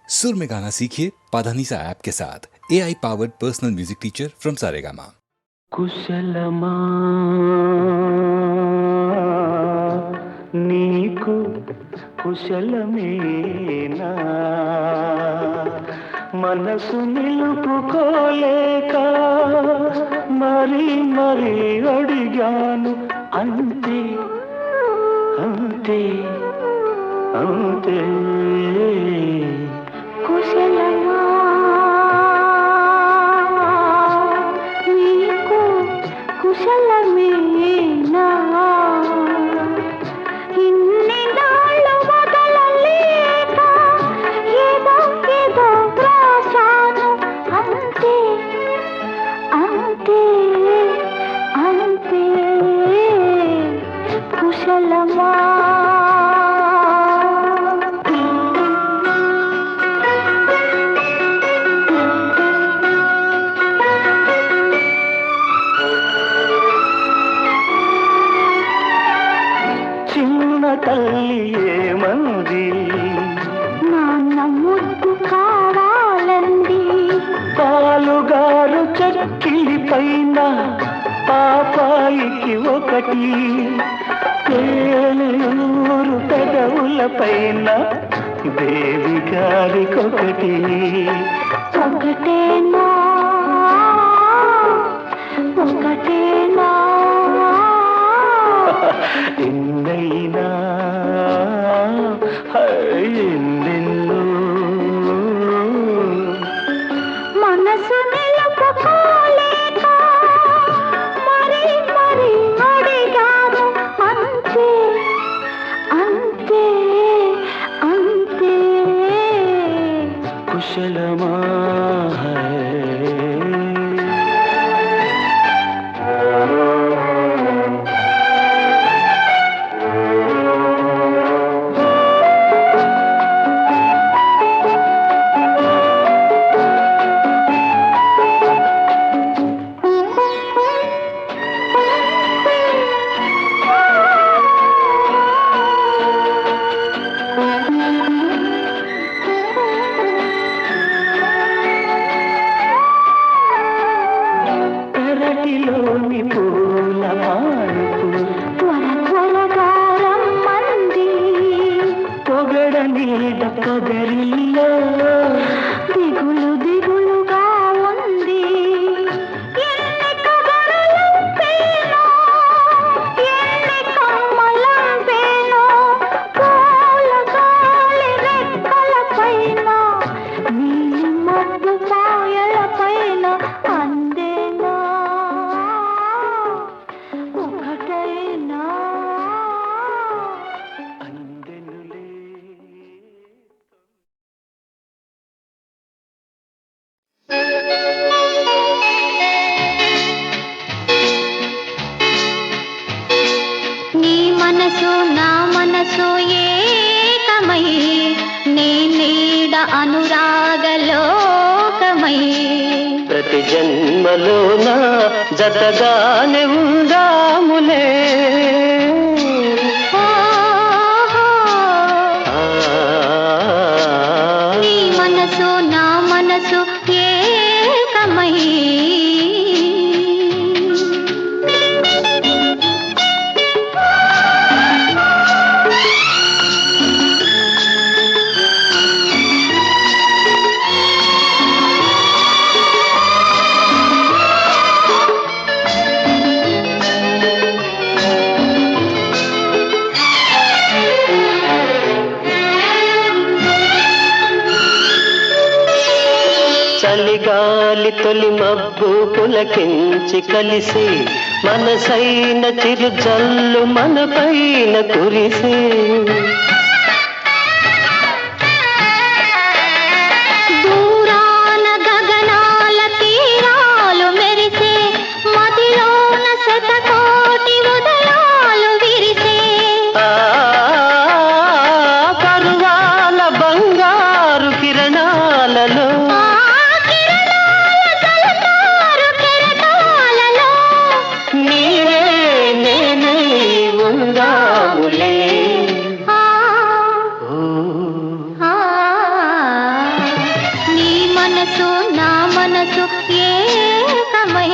सुर में गाना सीखिए पाधानीसा ऐप के साथ। AI powered personal music teacher from Saregama. कुशलमा నీకు కుశలమేనా మనసు నిలుపుకోలేక మరి మరి అడిగాను అంతే అంతే అంతే కుశలమా నీకు కుశలమేనా ఇన్ని నాళ్ళు వదలలేక ఏదో ఏదో రాశాను అంతే అంతే అంతే కుశలమా తల్లి ఏమంది నాన్న ముద్దు కావాలంది పాలుగారు చక్కిలి పైన పాపాయికి ఒకటి పేలూరు పెదవుల పైన దేవి గారికొకటి ఒకటేనా ఒకటేనా ఎన్నైనా ఎన్నెన్నో మనసు నిలుపుకోలేక మరి మరి అడిగాను అంతే అంతే అంతే కుశలమా పెరటిలోని పూల మానుకు త్వర త్వరగా రమ్మంది పొగడ నీడ పొగరిల్లో దిగులు దిగులుగా ఉంది ఎన్ని కబరలంపేనో ఎన్ని కమ్మలంపేనో పూల గాలి రెక్కల పైన నీలి మబ్బు పాయల పైన అందేనా ఒకటైనా అందెనులే నీ మనసు నా మనసు ఏకమై నీ నీడ అనురాగలోకమై ప్రతి జన్మలోన జతగానే ఉందాములే నీ మనసు నా మనసు ఏకమై చలిగాలి తొలి మబ్బు పులకించి కలిసి మనసైన చిరు జల్లు మన పైన కురిసి దూరాన గగనాల తీరాలు మెరిసే మదిలోన శతకోటి ఉదయాలు విరిసే కరువాల బంగారు కిరణాలలో నీవే నేనే ఉందాములే ఆ మనసు నా మనసు ఏకమై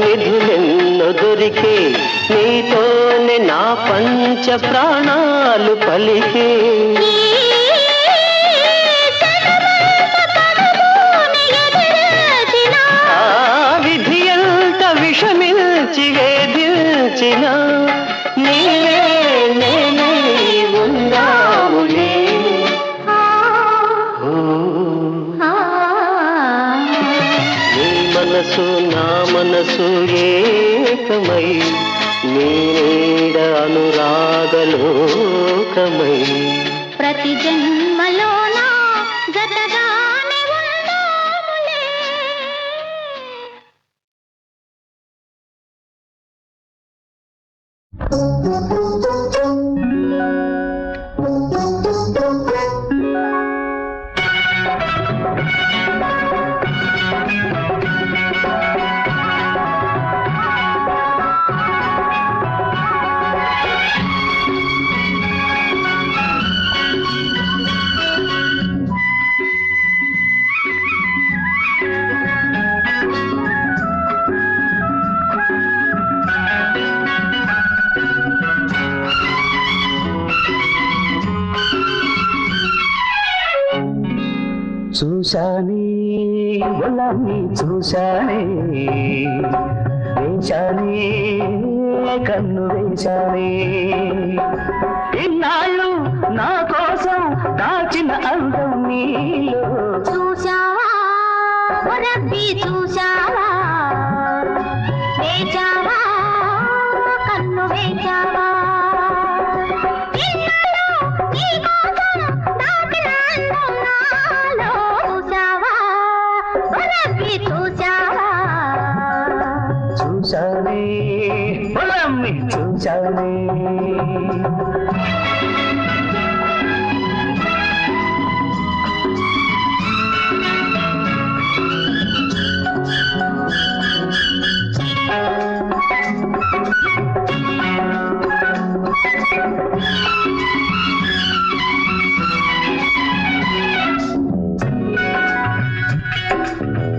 నిధులెన్నో దొరికే నీతోనే నా పంచ ప్రాణాలు పలికే విధి ఎంత విషమిల్చి వేధించిన నీవే నేనే ఉన్నావులే మనసు నా మనసు ఏకమై నీడ అనురాగలోకమై ప్రతి జన్మలోనా జతగానే ఉందాములే. చూశానే ఒళ్ళని చూశానే వేశానే కన్ను వేశానే ఇన్నాళ్ళు నా కోసం దాచిన అందం నీలో చూశావా రబ్బీ చూశావా వేచావా కన్ను వేచావా చూశానే పొలమ్మి చూశానే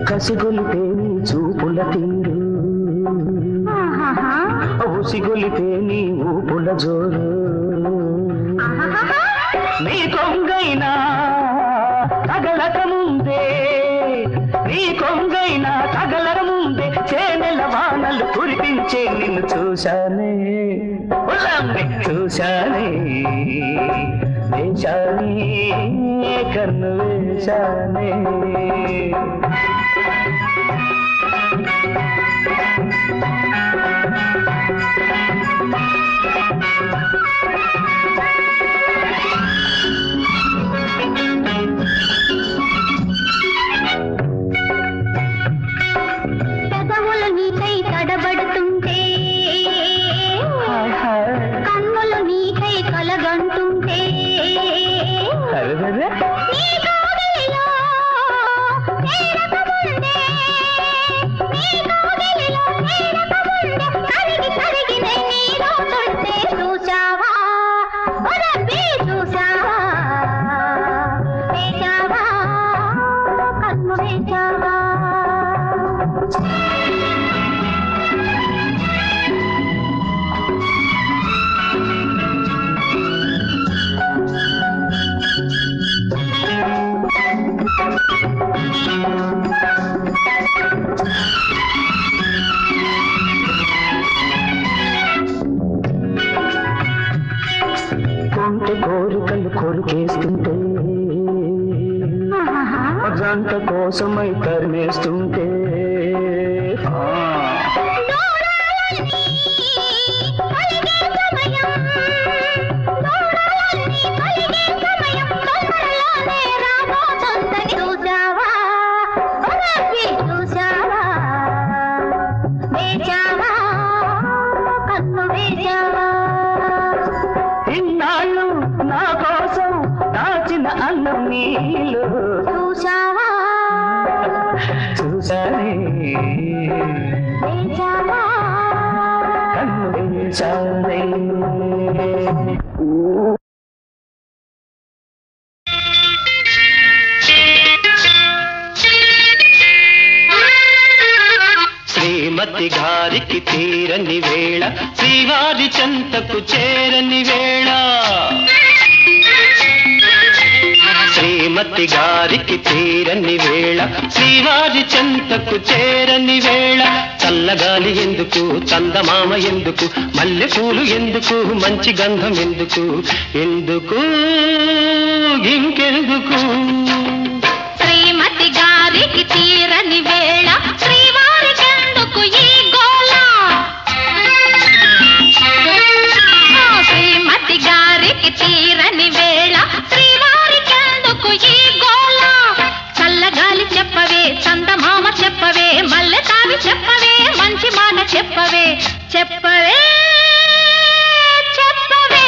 కసిగొలితే నీ చూపుల తీరు ఊసిగొలితే నీ ఊపుల జోరు నీ కొంగైనా తగలక ముందే నీ కొంగైనా తగలక ముందే చేనెల వానలు కురిపించే నిన్ను చూశానే చూశానే వేశానే కన్ను వేశానే పెదవులు నీకై తడబడుతుంటే కన్నులు నీకై కలగంటుంటే నీ కోగిలిలో తనంత కోసమై తరిమేస్తుంటే ఇన్నాళ్ళు నా కోసం దాచిన అన్నం నీళ్ళు చూసానే కన్ను వేశానే. శ్రీమతి గారికి తీరని వేళ శ్రీవారి చెంతకు చేరని వేళ శ్రీమతి గారికి తీరని వేళ శ్రీవారి చెంతకు చేరని వేళ చల్లగాలి ఎందుకు చందమామ ఎందుకు మల్లెపూలు ఎందుకు మంచి గంధం ఎందుకు ఎందుకు ఇంకెందుకు శ్రీమతి గారికి తీరని వేళ శ్రీవారి చెందుకు ఈ గోళ శ్రీమతి గారికి తీరని వేళ శ్రీవారి చెందుకు ఈ గోళ చల్లగాలి చెప్పవే చందమామ చెప్పవే మల్లె తావి చెప్పవే మంచి మాట చెప్పవే చెప్పవే చెప్పవే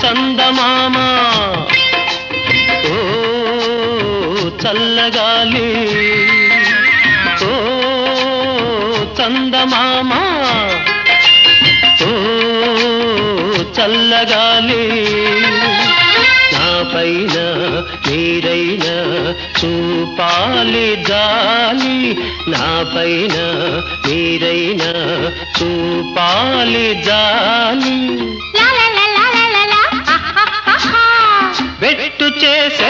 చందమామ ఓ చల్లగాలి ఓ చందమామ ఓ చల్లగాలి నా పైన మీరైనా చూపాలి జాలి నా పైన మీరైనా చూపాలి జాలి బెట్టు చేసే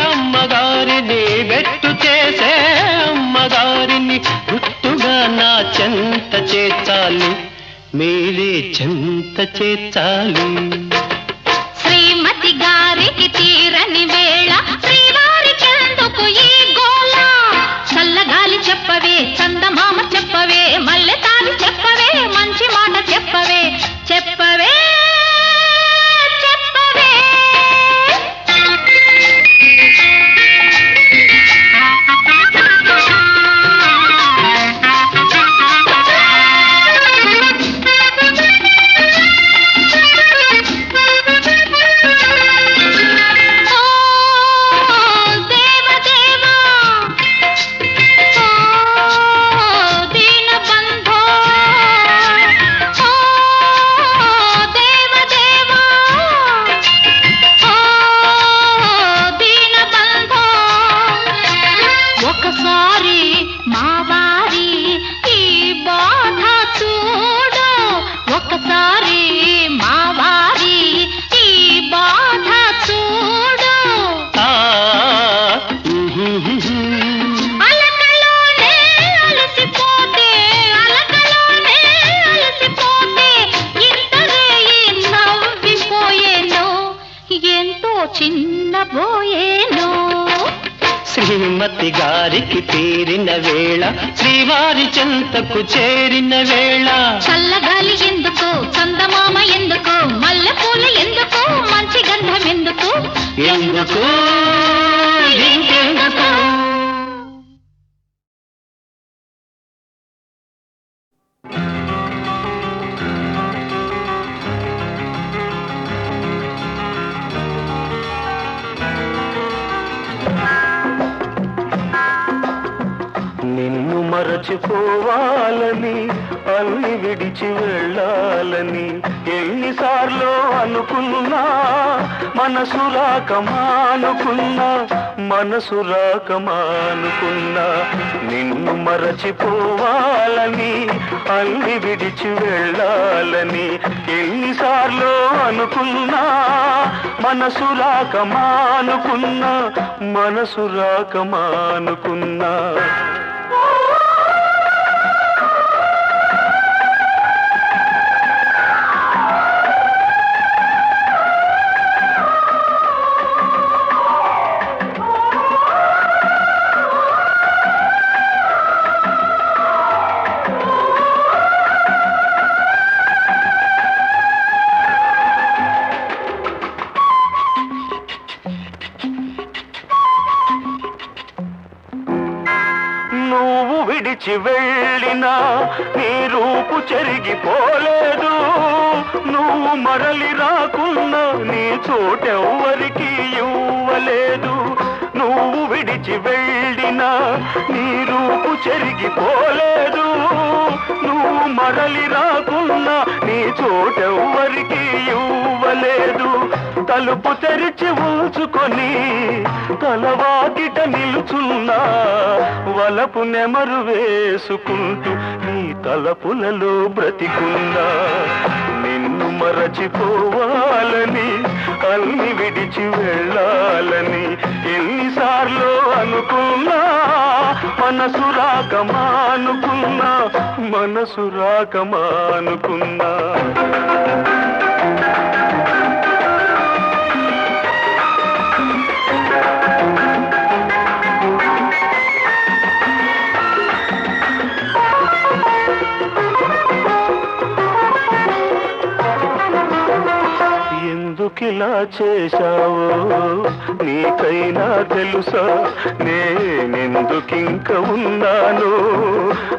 అమ్మగారిని బెట్టు చేసే అమ్మగారిని గుట్టుగా నా చెంత చేర్చాలి మీరే చెంత చేర్చాలి శ్రీమతి గారికి తీరని వేళ శ్రీవారి చెందుకు ఈ గోళ చల్లగాలి చెప్పవే చందమామ చెప్పవే మల్లె తావి చెప్పవే మంచి మాట చెప్పవే చెప్పవే చెప్పవే ఒకసారి మా వారి ఈ బాధ చూడు ఒకసారి మా వారి ఈ బాధ చూడు అలకలోనే అలసిపోతే అలకలోనే అలసిపోతే ఇంతరేయి నవ్విపోయేను ఎంతో చిన్నబోయేను శ్రీమతి గారికి తీరిన వేళ శ్రీవారి చెంతకు చేరిన వేళ చల్లగాలి ఎందుకు చందమామ ఎందుకు మల్లెపూలు ఎందుకు మంచి గంధం ఎందుకు ఎందుకు ఇంకెందుకు నిన్ను మరచిపోవాలని అన్ని విడిచి వెళ్ళాలని ఎన్నిసార్లు అనుకున్నా మనసు రాక మానుకున్నా మనసు రాక మానుకున్నా నిన్ను మరచిపోవాలని అల్లి విడిచి వెళ్ళాలని ఎన్నిసార్లు అనుకున్నా మనసు రాక మానుకున్నా మనసు రాక మానుకున్నా నువ్వు విడిచి వెళ్ళినా నీ రూపు చెరిగిపోలేదు నువ్వు మరలి రాకున్నా నీ చోటెవ్వరికి ఇవ్వలేదు నువ్వు విడిచి వెళ్ళినా నీ రూపు చెరిగిపోలేదు నువ్వు మరలి రాకున్నా నీ చోటెవ్వరికి ఇవ్వలేదు తలుపు తెరిచి ఉంచుకొని తలవాకిట నిలుచున్నా వలపు నెమరు వేసుకుంటూ నీ తలపులలో బ్రతికున్నా నిన్ను మరచిపోవాలని అల్లి విడిచి వెళ్ళాలని ఎన్నిసార్లు అనుకున్నా మనసు రాక మానుకున్నా మనసు రాక మానుకున్నా ఎందుకిలా చేశావో నీకైనా తెలుసా నేనెందుకింక ఉన్నాను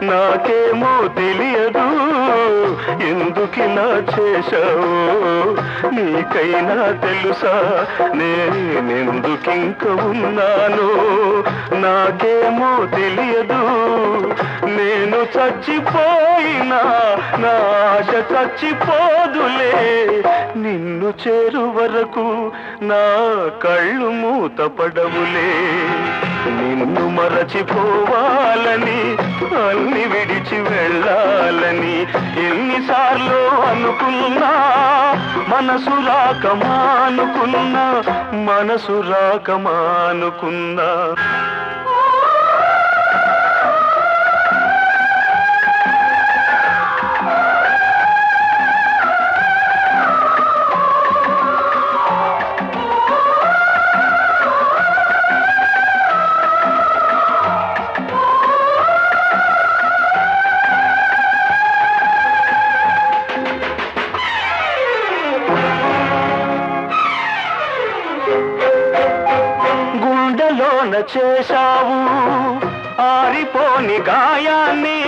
నాకేమో తెలియదు ఎందుకిలా చేశావో నీకైనా తెలుసా నేనెందుకింక ఉన్నాను నాకేమో తెలియదు నేను చచ్చిపోయినా నా ఆశ చచ్చిపోదులే నిన్ను చేరు వరకు నా కళ్ళు మూతపడవులే నిన్ను మరచిపోవాలని అల్లి విడిచి వెళ్ళాలని ఎన్నిసార్లు అనుకున్నా మనసు రాక మానుకున్నా మనసు రాక మానుకున్నా గుండెలోన చేశావు ఆరిపోని గాయాన్ని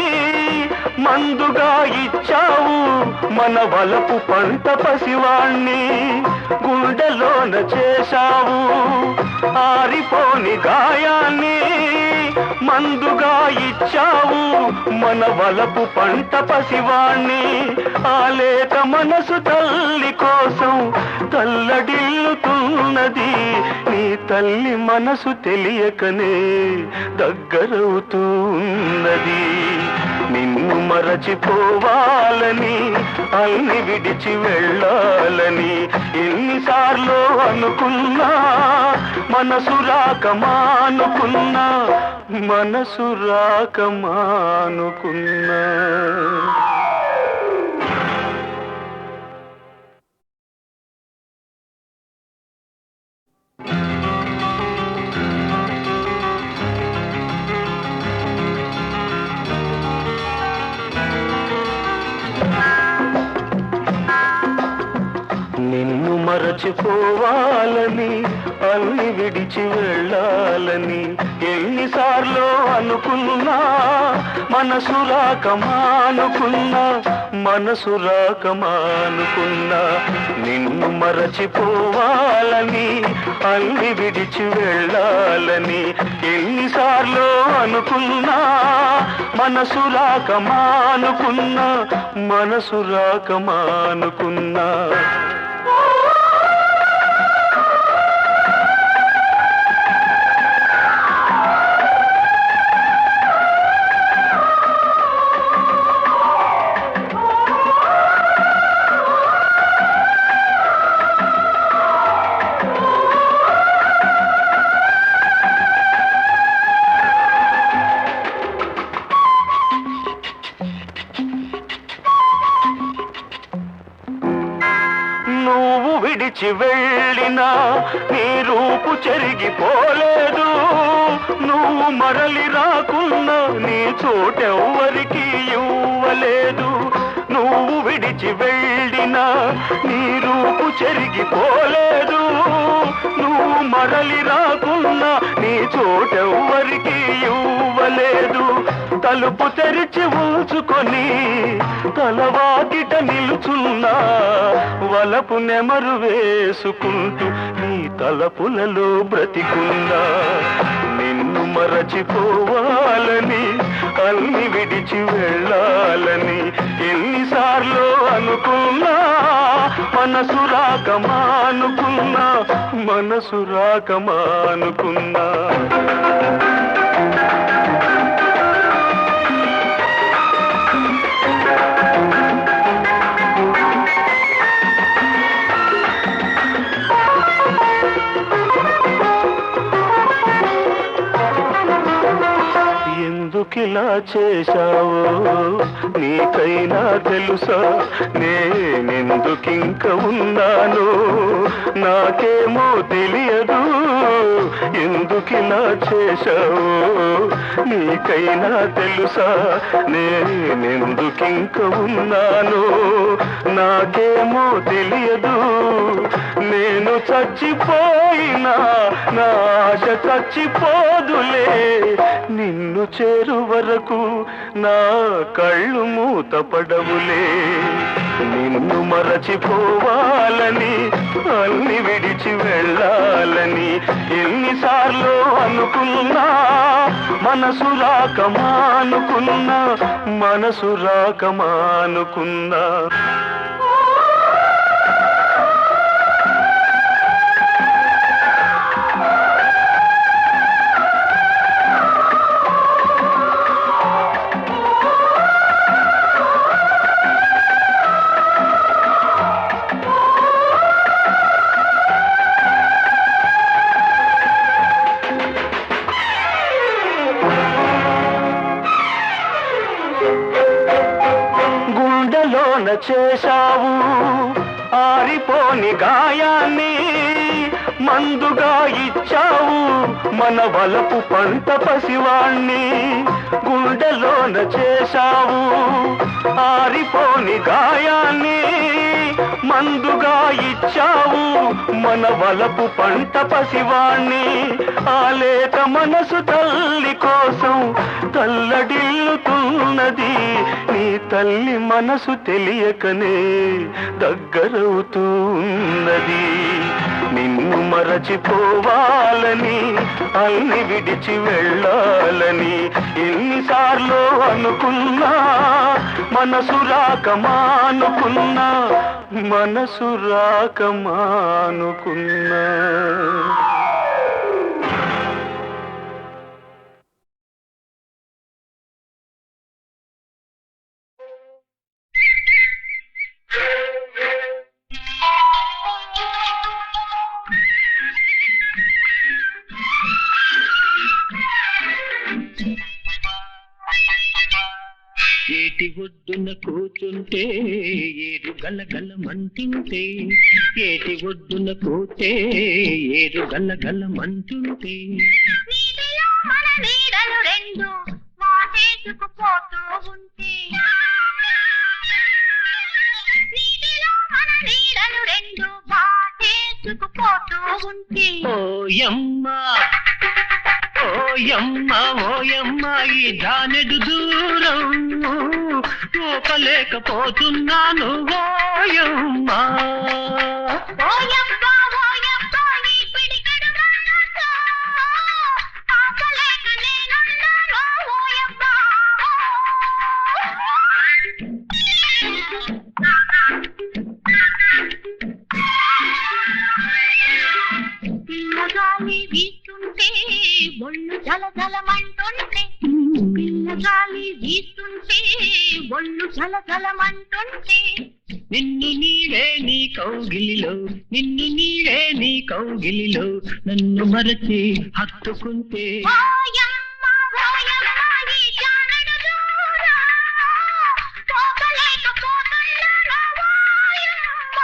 మందుగా ఇచ్చావు మన వలపు పంట పసివాణ్ణి గుండెలోన చేశావు ఆరిపోని గాయాన్ని మందుగా ఇచ్చావు మన వలపు పంట పసివాణ్ణి ఆలేత మనసు తల్లి కోసం తల్లడిల్లుతున్నది నీ తల్లి మనసు తెలియకనే దగ్గరవుతూ ఉన్నది నిన్ను మరచిపోవాలని అల్లి విడిచి వెళ్ళాలని ఎన్నిసార్లు అనుకున్నా మనసు రాక మానుకున్నా మనసు రాక మానుకున్నా నిన్ను మరచిపోవాలని అల్లి విడిచి వెళ్ళాలని ఎన్నిసార్లు అనుకున్నా మనసు రాక మానుకున్నా మనసు రాక మానుకున్నా నిన్ను మరచిపోవాలని అల్లి విడిచి వెళ్ళాలని ఎన్నిసార్లు అనుకున్నా మనసు రాక మానుకున్నా మనసు రాక మానుకున్నా విడిచి వెళ్ళినా నీ రూపు చెరిగిపోలేదు. నువ్వు మరలి రాకున్నా నీ చోటెవ్వరికి ఇవ్వలేదు. నువ్వు విడిచి వెళ్ళినా నీ రూపు చెరిగిపోలేదు. నువ్వు మరలి రాకున్నా నీ చోటెవ్వరికి ఇవ్వలేదు. తలుపు తెరిచి ఉంచుకొని తలవాకిట నిలుచున్నా వలపు నెమరు వేసుకుంటూ నీ తలపులలో బ్రతికున్నా. నిన్ను మరచిపోవాలని అన్ని విడిచి వెళ్ళాలని ఎన్నిసార్లు అనుకున్నా మనసు రాక మానుకున్నా, మనసు రాక మానుకున్నా. ఎందుకిలా చేశావో నీకైనా తెలుసా? నేనెందుకింక ఉన్నాను నాకేమో తెలియదు. ఎందుకిలా చేశావో నీకైనా తెలుసా? నేనెందుకింక ఉన్నాను నాకేమో తెలియదు. నేను చచ్చిపోయినా నా ఆశ చచ్చిపోదులే. నిన్ను చేరు వరకు నా కళ్ళు మూతపడవులే. నిన్ను మరచిపోవాలని అన్ని విడిచి వెళ్ళాలని ఎన్నిసార్లు అనుకున్నా మనసు రాక మానుకున్నా, మనసు రాక మానుకున్నా. గుండెలోన చేశావు ఆరిపోని గాయాన్ని, మందుగా ఇచ్చావు మన వలపు పంట పసివాణ్ణి. గుండెలోన చేశావు ఆరిపోని గాయాన్ని, మందుగా ఇచ్చావు మన వలపు పంట పసివాణ్ణి. ఆ లేత మనసు తల్లి కోసం తల్లడిల్లుతున్నది. నీ తల్లి మనసు తెలియకనే దగ్గరవుతూ ఉన్నది. నిన్ను మరచిపోవాలని అన్ని విడిచి వెళ్ళాలని ఎన్నిసార్లు అనుకున్నా మనసు రాక మానుకున్నా, మనసు రాక మానుకున్నా. ఏటి ఒడ్డున కూర్చుంటే ఏరు గలగలమంటుంటే, ఏటి ఒడ్డున కూతే ఏరు గలగలమంటుంటే, నీటిలో మన నీడలు రెండు వాటేసుకుపోతూ ఉంటే, నీటిలో మన నీడలు రెండు వాటేసుకుపోతూ ఉంటే, ఓయమ్మ ఓయమ్మ ఓయమ్మ ఈ జానెడు దూరం చూపలేకపోతున్నాను. ఓయమ్మ ఓయబ్బా ఓయబ్బా ఈ పిడికెడు మనసు ఆపలేక నేనున్నాను. ఓయబ్బా పిల్లగాలి వీస్తుంటే ఒళ్ళు జలజలమంటుంటే, పిల్లగాలి వీస్తుంటే ఒళ్ళు జలజలమంటుంటే, నిన్ను నీవే నీ కౌగిలిలో, నిన్ను నీవే నీ కౌగిలిలో నన్ను మరచి హత్తుకుంటే, ఓయమ్మ ఓయమ్మ ఈ జానెడు దూరం పోగలేకపోతున్నాను. ఓయమ్మ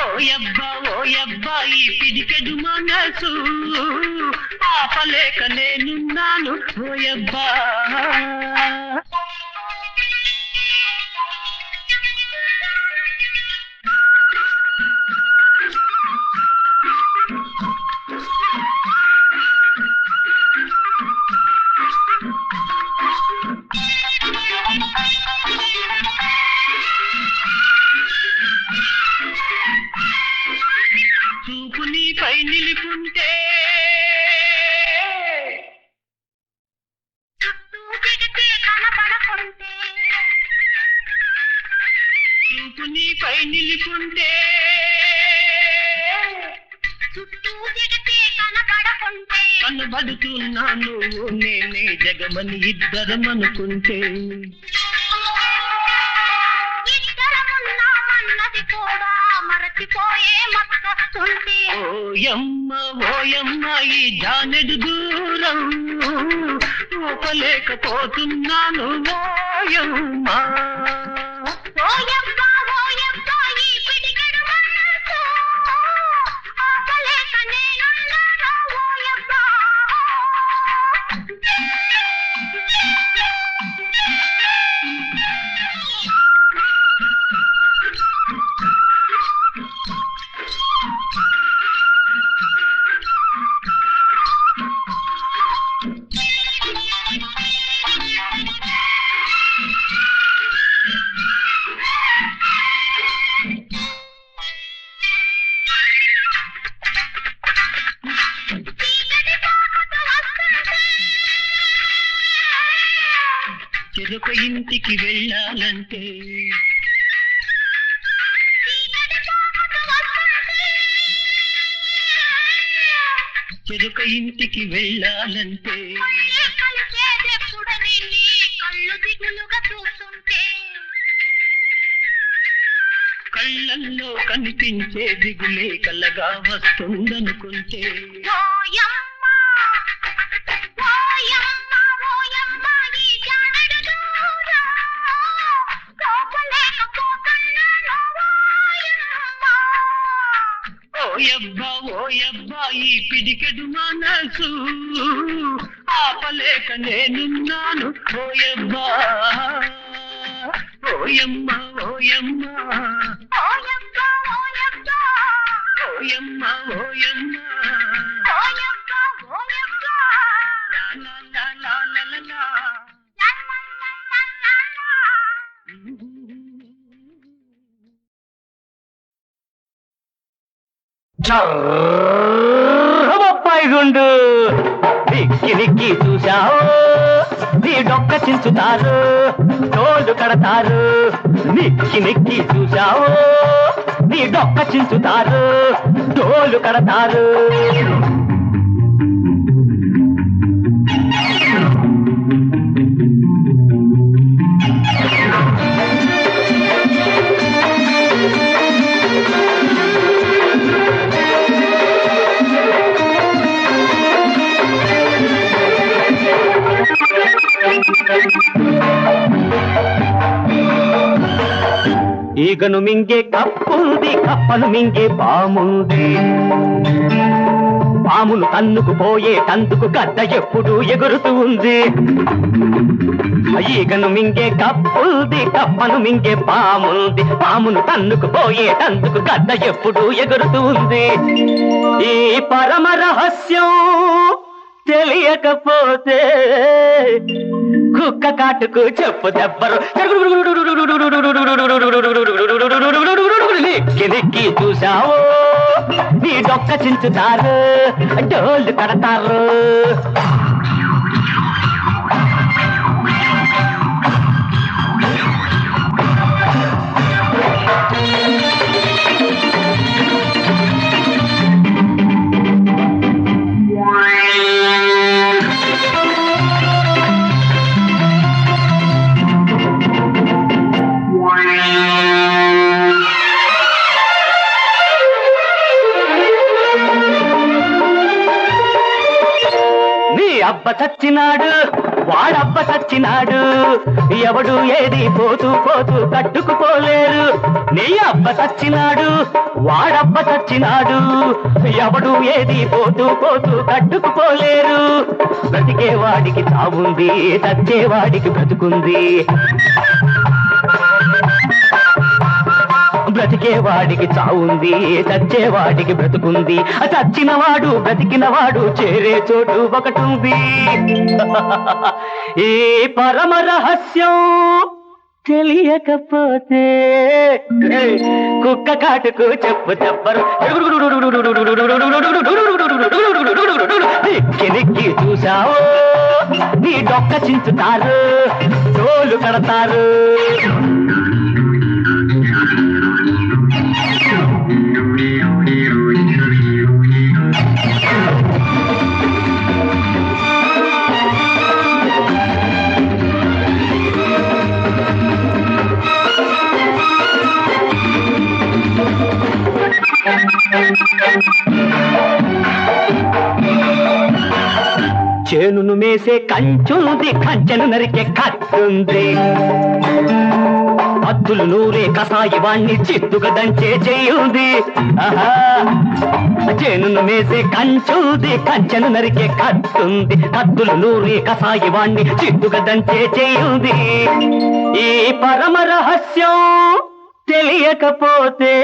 ఓయబ్బ ఓయబ్బా ఈ పిడికెడు మనసు ఆపలేక నేనున్నాను ఓయబ్బా. చూపు నీపై నిలుపుంటే చూపు నీపై నిలుపుంటే కనబడుతున్నా నువ్వు నేనే జగమని ఇద్దరం అనుకుంటే ఓయమ్మ ఓయమ్మ ఈ జానెడు దూరం ఊపలేకపోతున్నాను ఓయమ్మ. చెరొక ఇంటికి వెళ్ళాలంటే చెరొక ఇంటికి వెళ్ళాలంటే కళ్ళల్లో కనిపించే దిగులే కలగా వస్తుందనుకుంటే ఓయబ్బా ఓయబ్బా ఈ పిడికెడు మనసు ఆపలేక నేనున్నాను ఓయబ్బా. ఓయమ్మ ఓయమ్మ ఓయమ్మ ఓయమ్మ లా లా లా లా లా లా లా. బొప్పాయి గుండు నిక్కి నిక్కి చూశావు నీ డొక్క చించుతారు తోలు కడతారు. నిక్కి నిక్కి చూశావు నీ డొక్క చించుతారు తోలు కడతారు. ఈగను మింగే కప్పుంది కప్పను మింగే పాముంది. పామును తన్నుకు పోయే తందుకు గద్ద ఎప్పుడు ఎగురుతూ ఉంది. ఈగను మింగే కప్పుంది కప్పను మింగే పాముంది. పామును తన్నుకు పోయే తందుకు గద్ద ఎప్పుడు ఎగురుతూ ఉంది. ఈ పరమ రహస్యం తెలియకపోతే కుక్క కాటుకు చెప్పు దెబ్బరు. నిక్కి నిక్కి చూశావు నీ డొక్క చించుతారు డోలు కడతారు. అబ్బ చచ్చినాడు వాడబ్బ సచ్చినాడు ఎవడు ఏది పోతూ పోతూ కట్టుకుపోలేరు. నీ అబ్బ సచ్చినాడు వాడబ్బ సచ్చినాడు ఎవడు ఏది పోతూ పోతూ కట్టుకుపోలేరు. బ్రతికేవాడికి చావుంది, చచ్చేవాడికి బ్రతుకుంది. బ్రతికేవాడికి చావుంది, చచ్చేవాడికి బ్రతుకుంది. చచ్చినవాడు బ్రతికినవాడు చేరే చోటు ఒకటుంది. ఈ పరమ రహస్యం తెలియకపోతే కుక్క కాటుకు చెప్పరు. దిక్కి చూసావో నీ డొక్క చించుతారు, తోలు కడతారు. చేనును మేసే కంచుంది, కంచెను నరికే కత్తుంది. అద్దులు నూరే కసాయి వాణ్ణి చిత్తుగా దంచే చెయ్యుంది. చేనును మేసే కంచుంది, కంచెను నరికే కత్తుంది. అద్దులు నూరే కసాయి వాణ్ణి చిత్తుగా దంచే చెయ్యుంది. ఈ పరమ రహస్యం తెలియకపోతే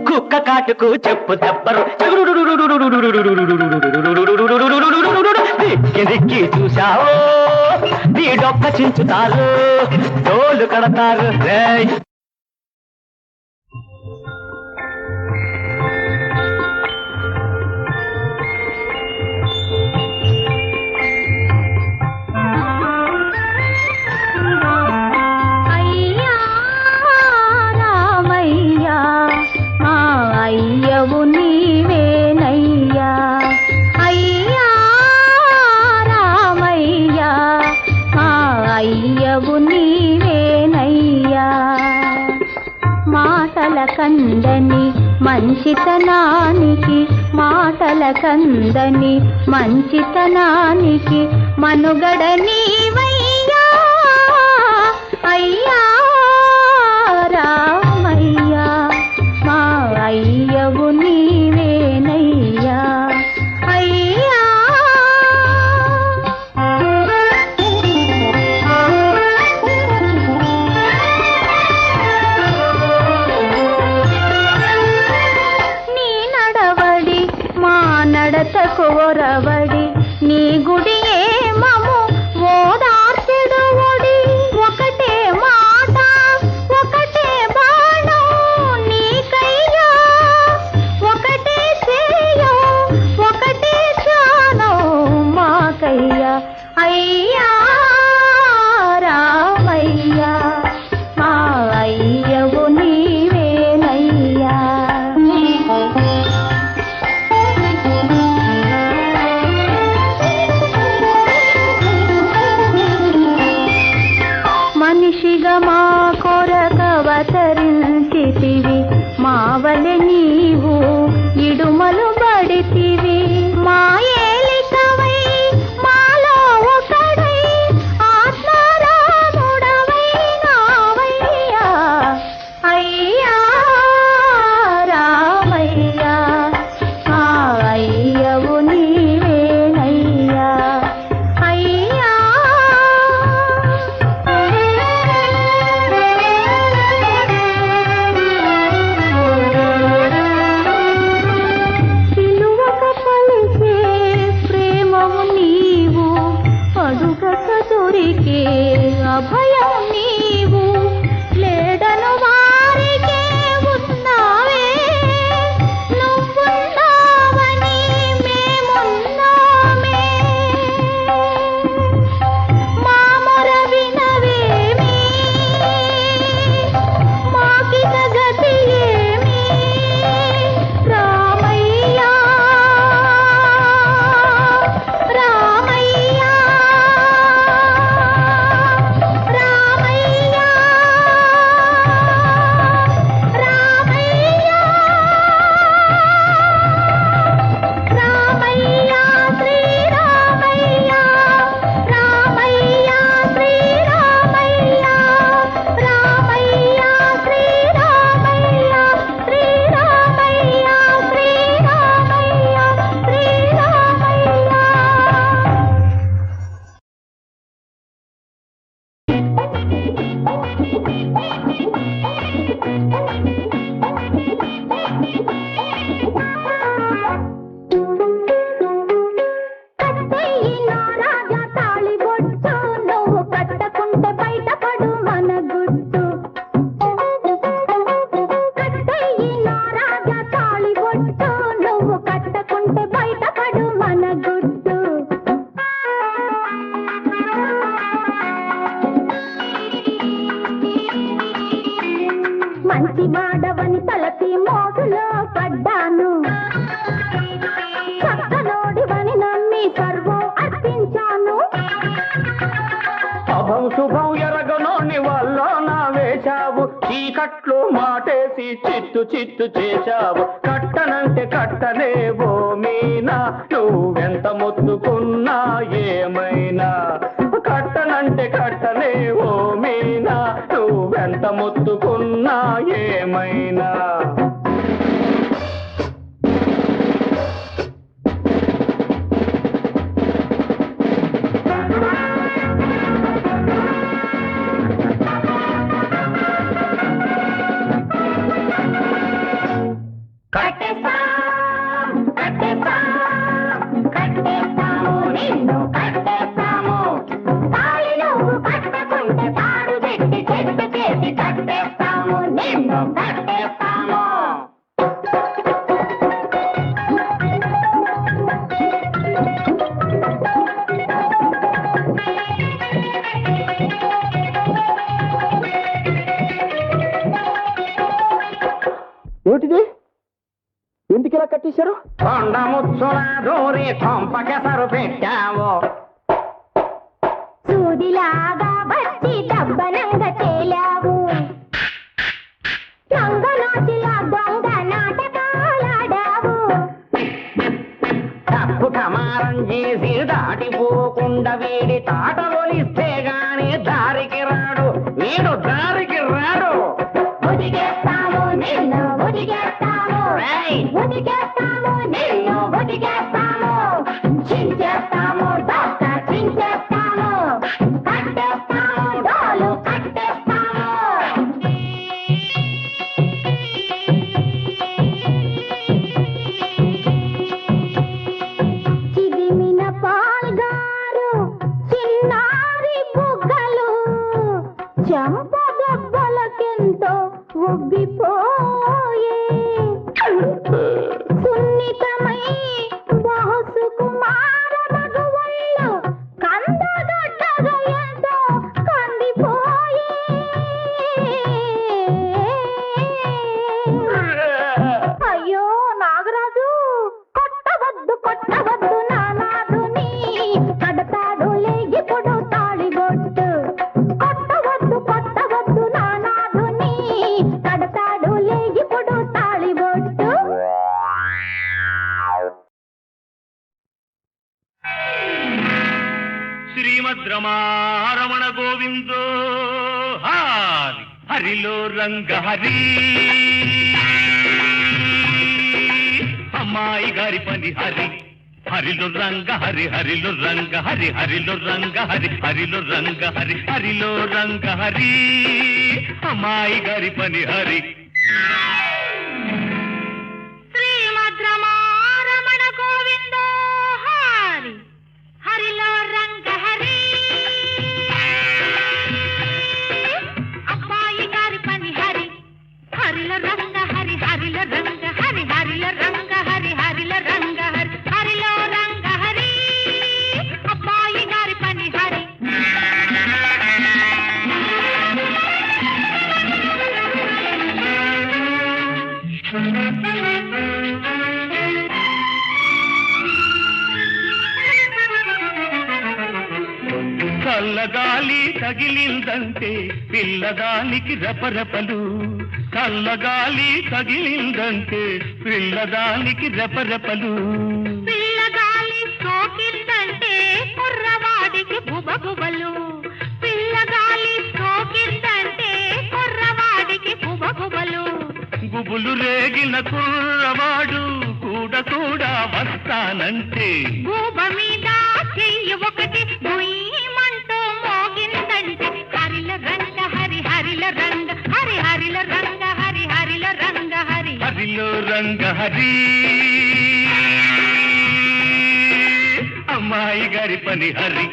కుక్క కాటుకు చెప్పు చెప్పరు. దిక్కి చూశావో నీ డొక్క చించుతారు, తోలు కడతారు. అయ్యవు నీవేనయ్యా, అయ్యా రామయ్యా, మా అయ్యవు నీవేనయ్యా. మాటల కందని మంచితనానికి, మాటల కందని మంచితనానికి మనుగడ నీవయ్యా, అయ్యా రామయ్యా, మా అయ్యవు నీవేనయ్యా, అయ్యా. నీ నడవడి మా నడతకు ఒరవడి, నీ గుడియే మము ఓదార్చెడు ఒడి. ఒకటే మాట ఒకటే బాణం నీకయ్యా, ఒకటే చేయం ఒకటే చానం మాకయ్యా, అయ్యా రామయ్యా, మా అయ్యవు నీవేనయ్యా. మంచి మాడవని తలసి మోసలో పడ్డాను చక్కనోడివని నమ్మి సర్వం అర్పించాను అభం శుభం ఎరగనోని వల్ల నా వేశావు చీకట్లు మాటేసి చిత్తు చిత్తు చేశావు కట్టనంటే కట్టలేవో మీనా నువ్వెంత మొత్తుకున్నా ఏమైనా కట్టనంటే కట్టలేవో మీనా నువ్వెంత మొత్తుకున్నా ఏమైనా ఏమిటిది ఎందుకు ఇలా కట్టేశారు కొండ ముచ్చుల దూరి కొంపకెసరు పెట్టావు సూదిలాగా వచ్చి దబ్బనంగా తేలావు దొంగనాచిలా దొంగ నాటకాలాడావు తప్పు కమారం చేసి దాటిపోకుండా వీడి తాటలోలిస్తే గాని దారికి రాడు వీడు దారికి రాడు ఉదిగేస్తాము నిన్ను ఉదిగేస్తాము ఉదిగేస్తాము నిన్ను ఉదిగేస్తాము చించేస్తాము దొక్క చించేస్తాము కట్టేస్తాము డోలు కట్టేస్తాము చిదిమిన పాల్గారు చిన్నారి బుగ్గలు చెంప దెబ్బలకెంతో ఉబ్బిపోయే సున్నితమై బహుసుకు మారమగవళ్ళు కందగడ్డగా ఎంతో కందిపోయే అయ్యో నాగరాజు కొట్టవద్దు నానాదుని కడతాడు లేగిపుడు తాళిబొట్టు కొట్టవద్దు నానాదుని కడతాడు లేగిపుడు తాళిబొట్టు శ్రీమద్ రమారమణ గోవిందో హారి హరిలో రంగ హరి అమ్మాయి గారి పని హరి హరిలో రంగ హరి హరిలో రంగ హరి హరిలో రంగ హరి హరిలో రంగ హరి హరిలో రంగ హరి అమ్మాయి గారి పని హరి శ్రీమద్రమారమణ గోవిందో హరి హరిలో రంగ హరి అబ్బాయి గారి పని హరి హరిలో రంగ హరి హరిలో రంగ హరి హరిలో రంగ హరి హరిలో రంగ హరి హరిలో రంగ హరి అబ్బాయి గారి పని హరి చల్లగాలి తగిలిందంటే పిల్లదానికి రెపరెపలు చల్లగాలి తగిలిందంటే పిల్లదానికి రెపరెపలు పిల్లగాలి సోకిందంటే కుర్రవాడికి బుబగుబలు పిల్లగాలి సోకిందంటే కుర్రవాడికి బుబగుబలు గుబులు రేగిన కుర్రవాడు కూడా వస్తానంటే గూబ మీద చెయ్యి ఒకటి గుయ్యమంటూ మోగిందంటే హరిల రంగ హరి హరిల రంగ హరి హరిల రంగ హరి హరిల రంగ హరి హరిలో హరిలో రంగ హరి అమ్మాయి గారి పని హరి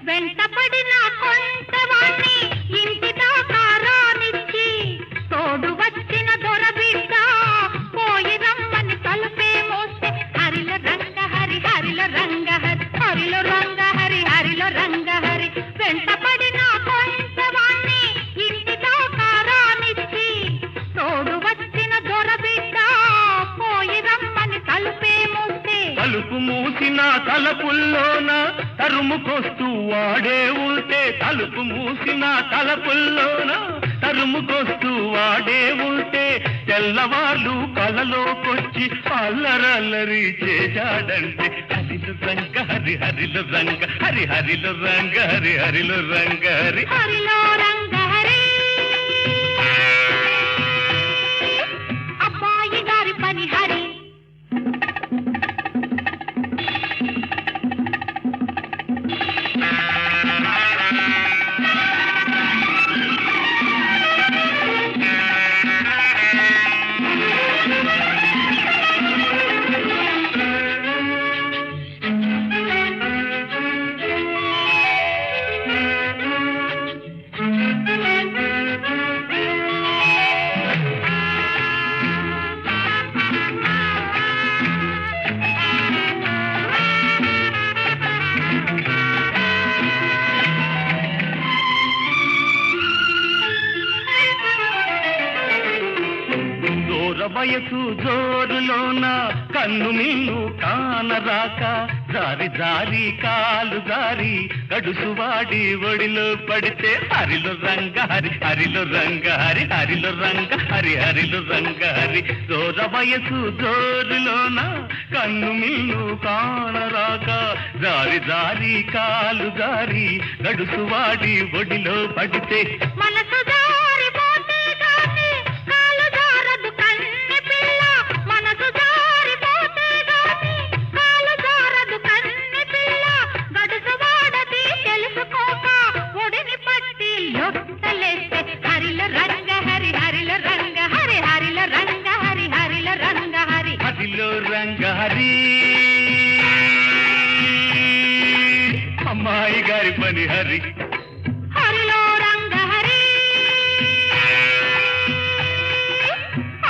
వెంటపడిన కొంటవాణ్ణి ఇంటి దాకా రానిచ్చి తోడు వచ్చిన దొరబిడ్డ పోయి రమ్మని తలుపే మోస్తే హరిల రంగ హరి హరిల రంగ హరి హరిలో రంగ హరి హరిలో రంగ హరి వెంటపడిన కొంటవాణ్ణి ఇంటి దాకా రానిచ్చి తోడు వచ్చిన దొరబిడ్డ పోయి రమ్మని తలుపే మోస్తే తలుపు మూసిన తలపుల్లోన తరుముకొస్తూ వాడే ఉంటే తలుపు మూసిన తలపుల్లోన తరుముకొస్తూ వాడే ఉంటే తెల్లవాళ్ళు కలలోకొచ్చి అల్లరల్లరి చేశాడంటే హరిలు రంగ హరి హరిలు రంగ హరి హరిలు రంగ హరి హరిలు రంగ హరి హరిలో రంగ హరి అబ్బాయి గారి పని హరి వయసు జోరులోన కన్ను మిన్ను కానరాక జారి జారి కాలు జారి గడుసువాడి ఒడిలో పడితే హరిలో రంగ హరి హరిలో రంగ హరి హరిలో రంగ హరి హరిలో రంగ హరి జోర వయసు జోరులోన కన్ను మిన్ను కానరాక జారి జారి కాలు జారి గడుసువాడి ఒడిలో పడితే మనసు జారిపోతే గాని కాలు జారదు కన్నె పిల్ల మనసు జారిపోతే గాని కాలు జారదు కన్నె పిల్ల గడుసు వాడది తెలుసుకోక ఒడిని పట్టి లొట్టలేస్తే హరిల రంగ హరి హరిల రంగ హరి హరిల రంగ హరి హరిల రంగ హరి హరిలో రంగ హరి అమ్మాయి గారి పని హరి హరిలో రంగ హరి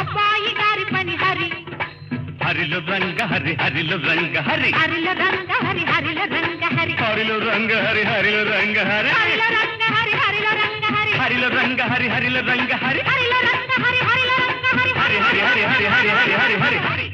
అబ్బాయి గారి పని హరి హరిలో రంగ హరి హరిలో రంగ హరి హరిల రంగ హరి హరిల రంగ హరి హరిలో రంగ హరి హరిలో రంగ హరి హరిల రంగ హరి హరిల రంగ హరి హరిలో రంగ హరి హరిలో రంగ హరి హరిల రంగ హరి హరిల రంగ హరి హరి హరి హరి హరి హరి హరి హరి హరి